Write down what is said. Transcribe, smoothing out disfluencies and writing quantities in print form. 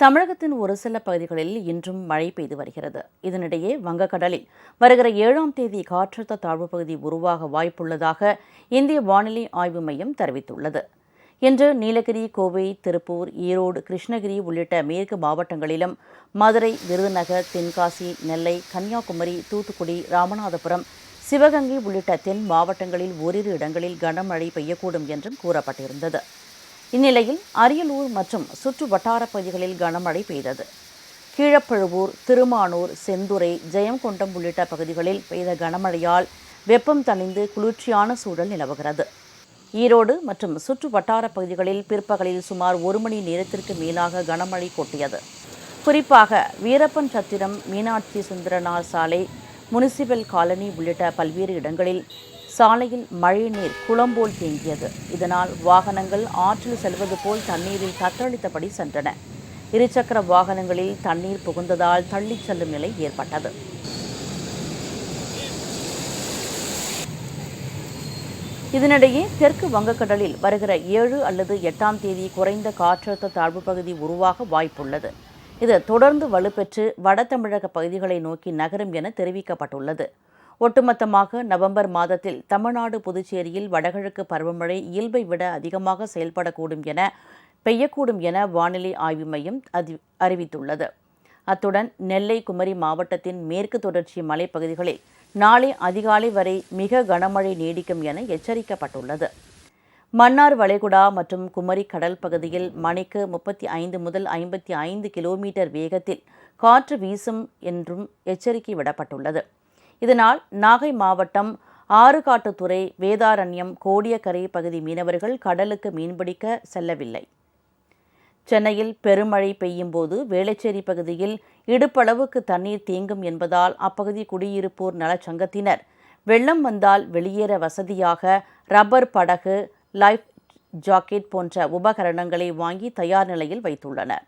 தமிழகத்தின் ஒரு சில பகுதிகளில் இன்றும் மழை பெய்து வருகிறது. இதனிடையே வங்கக்கடலில் வருகிற 7ஆம் தேதி காற்றழுத்த தாழ்வுப் பகுதி உருவாக வாய்ப்புள்ளதாக இந்திய வானிலை ஆய்வு மையம் தெரிவித்துள்ளது. இன்று நீலகிரி, கோவை, திருப்பூர், ஈரோடு, கிருஷ்ணகிரி உள்ளிட்ட மேற்கு மாவட்டங்களிலும், மதுரை, விருதுநகர், தென்காசி, நெல்லை, கன்னியாகுமரி, தூத்துக்குடி, ராமநாதபுரம், சிவகங்கை உள்ளிட்ட தென் மாவட்டங்களில் ஓரிரு இடங்களில் கனமழை பெய்யக்கூடும் என்றும் கூறப்பட்டிருந்தது. இந்நிலையில் அரியலூர் மற்றும் சுற்று வட்டார பகுதிகளில் கனமழை பெய்தது. கீழப்பழுவூர், திருமானூர், செந்துறை, ஜெயங்கொண்டம் உள்ளிட்ட பகுதிகளில் பெய்த கனமழையால் வெப்பம் தணிந்து குளிர்ச்சியான சூழல் நிலவுகிறது. ஈரோடு மற்றும் சுற்று வட்டார பகுதிகளில் பிற்பகலில் சுமார் 1 மணி நேரத்திற்கு மேலாக கனமழை கொட்டியது. குறிப்பாக வீரப்பன் சத்திரம், மீனாட்சி சுந்தரனார் சாலை, முனிசிபல் காலனி உள்ளிட்ட பல்வேறு இடங்களில் சாலையில் மழைநீர் குளம் போல் தேங்கியது. இதனால் வாகனங்கள் ஆற்றில் செல்வது போல் தண்ணீரில் தத்தளித்தபடி சென்றன. இருசக்கர வாகனங்களில் தண்ணீர் புகுந்ததால் தள்ளிச் செல்லும் நிலை ஏற்பட்டது. இதனிடையே தெற்கு வங்கக்கடலில் வருகிற 7 அல்லது 8ஆம் தேதி குறைந்த காற்றழுத்த தாழ்வு பகுதி உருவாக வாய்ப்புள்ளது. இது தொடர்ந்து வலுப்பெற்று வட தமிழக பகுதிகளை நோக்கி நகரும் என தெரிவிக்கப்பட்டுள்ளது. ஒட்டுமொத்தமாக நவம்பர் மாதத்தில் தமிழ்நாடு, புதுச்சேரியில் வடகிழக்கு பருவமழை இயல்பை விட அதிகமாக பெய்யக்கூடும் என வானிலை ஆய்வு மையம் அறிவித்துள்ளது. அத்துடன் நெல்லை, குமரி மாவட்டத்தின் மேற்கு தொடர்ச்சி மலைப்பகுதிகளில் நாளை அதிகாலை வரை மிக கனமழை நீடிக்கும் என எச்சரிக்கப்பட்டுள்ளது. மன்னார் வளைகுடா மற்றும் குமரி கடல் பகுதியில் மணிக்கு 35 முதல் 55 கிலோமீட்டர் வேகத்தில் காற்று வீசும் என்றும் எச்சரிக்கை விடப்பட்டுள்ளது. இதனால் நாகை மாவட்டம் ஆறுகாட்டுத்துறை, வேதாரண்யம், கோடியக்கரை பகுதி மீனவர்கள் கடலுக்கு மீன்பிடிக்க செல்லவில்லை. சென்னையில் பெருமழை பெய்யும் போது வேளச்சேரி பகுதியில் இடுப்பளவுக்கு தண்ணீர் தேங்கும் என்பதால் அப்பகுதி குடியிருப்போர் நலச்சங்கத்தினர் வெள்ளம் வந்தால் வெளியேற வசதியாக ரப்பர் படகு, லைஃப் ஜாக்கெட் போன்ற உபகரணங்களை வாங்கி தயார் நிலையில் வைத்துள்ளனர்.